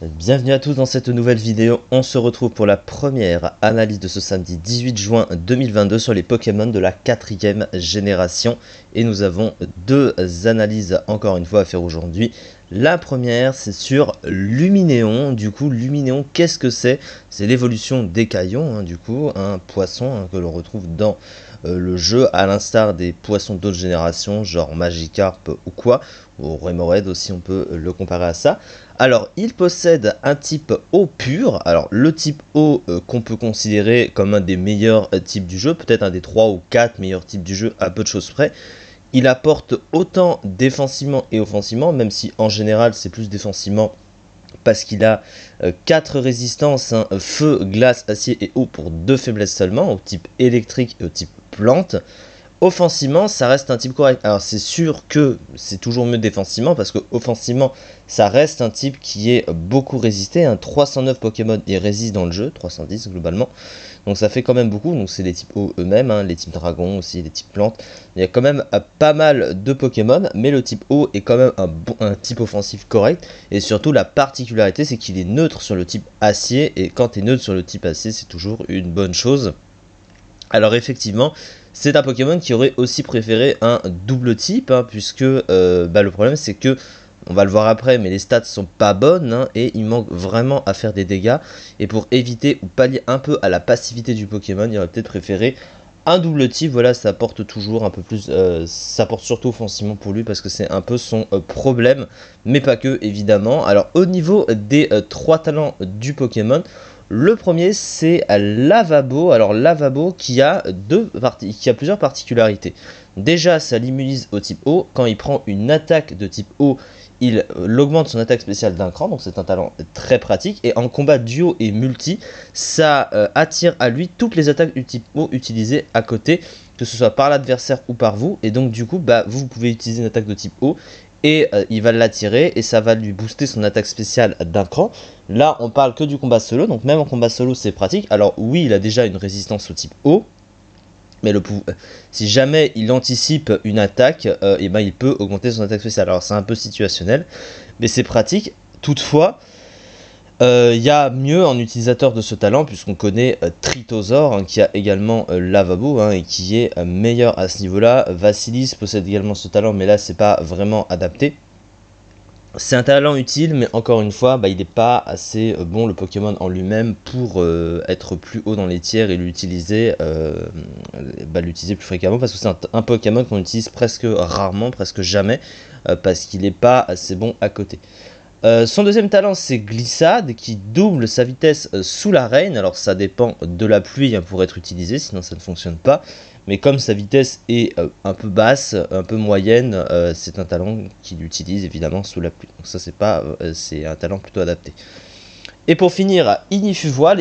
Bienvenue à tous dans cette nouvelle vidéo. On se retrouve pour la première analyse de ce samedi 18 juin 2022 sur les Pokémon de la 4e génération. Et nous avons deux analyses encore une fois à faire aujourd'hui. La première, c'est sur Luminéon. Du coup, Luminéon, qu'est-ce que c'est? C'est l'évolution d'Écaillon, du coup, un poisson que l'on retrouve dans le jeu, à l'instar des poissons d'autres générations, genre Magikarp ou quoi, ou Remoraid aussi, on peut le comparer à ça. Alors, il possède un type eau pur. Alors, le type eau qu'on peut considérer comme un des meilleurs types du jeu, peut-être un des 3 ou 4 meilleurs types du jeu, à peu de choses près. Il apporte autant défensivement et offensivement, même si en général c'est plus défensivement parce qu'il a 4 résistances, feu, glace, acier et eau pour 2 faiblesses seulement, au type électrique et au type plante. Offensivement, ça reste un type correct. Alors c'est sûr que c'est toujours mieux défensivement parce que offensivement, ça reste un type qui est beaucoup résisté. 309 Pokémon et résiste dans le jeu, 310 globalement. Donc ça fait quand même beaucoup. Donc c'est les types eau eux-mêmes, les types dragon aussi, les types plantes. Il y a quand même pas mal de Pokémon, mais le type eau est quand même un type offensif correct. Et surtout la particularité, c'est qu'il est neutre sur le type acier. Et quand tu es neutre sur le type acier, c'est toujours une bonne chose. Alors effectivement, c'est un Pokémon qui aurait aussi préféré un double type, puisque le problème c'est que, on va le voir après, mais les stats sont pas bonnes, et il manque vraiment à faire des dégâts. Et pour éviter ou pallier un peu à la passivité du Pokémon, il aurait peut-être préféré un double type. Voilà, ça apporte toujours un peu plus, ça apporte surtout offensivement pour lui, parce que c'est un peu son problème, mais pas que, évidemment. Alors au niveau des 3 talents du Pokémon, le premier c'est Lavabo. Alors Lavabo qui a plusieurs particularités. Déjà, ça l'immunise au type eau. Quand il prend une attaque de type eau, il augmente son attaque spéciale d'un cran, donc c'est un talent très pratique. Et en combat duo et multi, ça attire à lui toutes les attaques du type eau utilisées à côté, que ce soit par l'adversaire ou par vous. Et donc du coup, vous pouvez utiliser une attaque de type eau et il va l'attirer et ça va lui booster son attaque spéciale d'un cran. Là on parle que du combat solo, donc même en combat solo c'est pratique. Alors oui, il a déjà une résistance au type eau, mais si jamais il anticipe une attaque, il peut augmenter son attaque spéciale. Alors c'est un peu situationnel, mais c'est pratique. Toutefois, il y a mieux en utilisateur de ce talent, puisqu'on connaît Tritosaur, qui a également Lavabo, et qui est meilleur à ce niveau-là. Vassilis possède également ce talent, mais là c'est pas vraiment adapté. C'est un talent utile, mais encore une fois, il n'est pas assez bon, le Pokémon en lui-même, pour être plus haut dans les tiers et l'utiliser plus fréquemment, parce que c'est un Pokémon qu'on utilise presque rarement, presque jamais, parce qu'il n'est pas assez bon à côté. Son deuxième talent c'est Glissade, qui double sa vitesse sous la rain. Alors ça dépend de la pluie pour être utilisé, sinon ça ne fonctionne pas. Mais comme sa vitesse est un peu basse, un peu moyenne, c'est un talent qu'il utilise évidemment sous la pluie. Donc ça c'est un talent plutôt adapté. Et pour finir, Ignifuvoile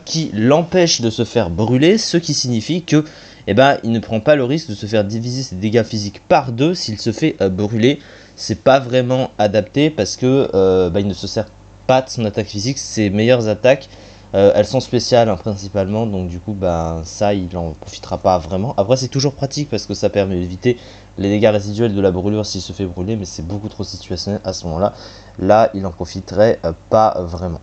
qui l'empêche de se faire brûler, ce qui signifie que il ne prend pas le risque de se faire diviser ses dégâts physiques par 2 s'il se fait brûler. C'est pas vraiment adapté parce que il ne se sert pas de son attaque physique. Ses meilleures attaques, elles sont spéciales principalement, donc du coup ça il en profitera pas vraiment. Après c'est toujours pratique parce que ça permet d'éviter les dégâts résiduels de la brûlure s'il se fait brûler, mais c'est beaucoup trop situationnel à ce moment-là. Là il en profiterait pas vraiment.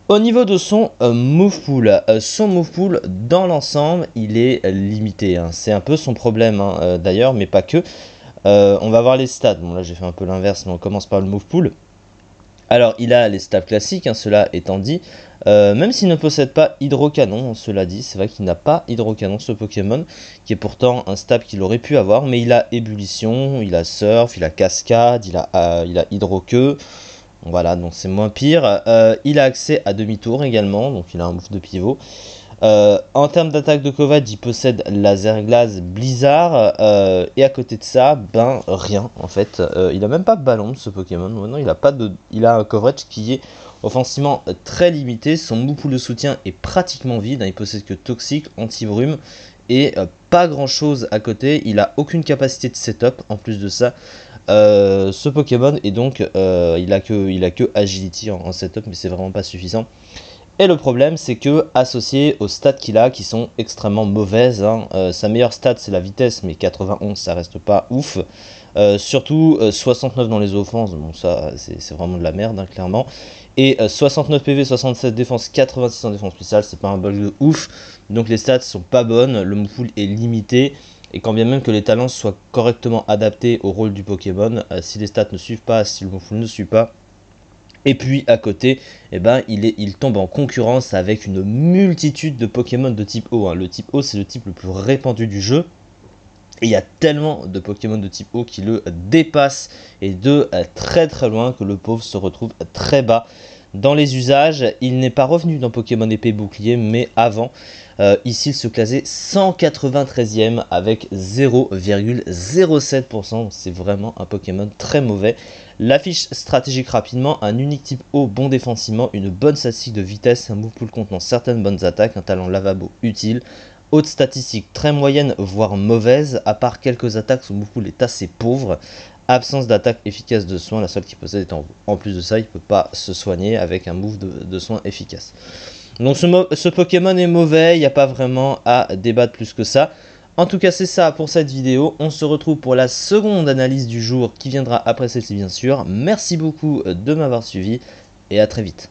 Au niveau de son move pool, dans l'ensemble il est limité, c'est un peu son problème d'ailleurs, mais pas que. On va voir les stats. Bon là j'ai fait un peu l'inverse, mais on commence par le move pool. Alors il a les stats classiques, cela étant dit, même s'il ne possède pas Hydrocanon, cela dit, c'est vrai qu'il n'a pas Hydrocanon ce Pokémon, qui est pourtant un stat qu'il aurait pu avoir, mais il a Ébullition, il a Surf, il a Cascade, il a Hydroqueue. Voilà, donc c'est moins pire. Il a accès à demi-tour également, donc il a un move de pivot. En termes d'attaque de Kovac, il possède Laser Glace, Blizzard, et à côté de ça, rien en fait. Il a même pas ballon ce Pokémon. Non, il a un coverage qui est offensivement très limité. Son move pool de soutien est pratiquement vide. Il possède que Toxique, Anti-Brume et pas grand chose à côté. Il a aucune capacité de setup en plus de ça. Ce Pokémon, et donc il a que Agility en setup, mais c'est vraiment pas suffisant. Et le problème, c'est que associé aux stats qu'il a, qui sont extrêmement mauvaises, hein, sa meilleure stat c'est la vitesse, mais 91 ça reste pas ouf. Surtout 69 dans les offenses, bon ça c'est vraiment de la merde hein, clairement. Et 69 PV, 67 défense, 86 en défense spéciale, c'est pas un bug de ouf. Donc les stats sont pas bonnes, le move pool est limité. Et quand bien même que les talents soient correctement adaptés au rôle du Pokémon, si les stats ne suivent pas, si le move pool ne suit pas, et puis à côté, eh ben, il tombe en concurrence avec une multitude de Pokémon de type O. Hein. Le type O, c'est le type le plus répandu du jeu. Et il y a tellement de Pokémon de type O qui le dépassent et de très très loin que le pauvre se retrouve très bas. Dans les usages, il n'est pas revenu dans Pokémon épée bouclier, mais avant, ici il se classait 193e avec 0,07%. C'est vraiment un Pokémon très mauvais. La fiche stratégique rapidement, un unique type O bon défensivement, une bonne statistique de vitesse, un move pool contenant certaines bonnes attaques, un talent lavabo utile. Haute statistique très moyenne, voire mauvaise, à part quelques attaques, son move pool est assez pauvre. Absence d'attaque efficace de soin, la seule qu'il possède est en vous. En plus de ça, il ne peut pas se soigner avec un move de soin efficace. Donc ce Pokémon est mauvais, il n'y a pas vraiment à débattre plus que ça. En tout cas, c'est ça pour cette vidéo. On se retrouve pour la seconde analyse du jour qui viendra après celle-ci bien sûr. Merci beaucoup de m'avoir suivi et à très vite.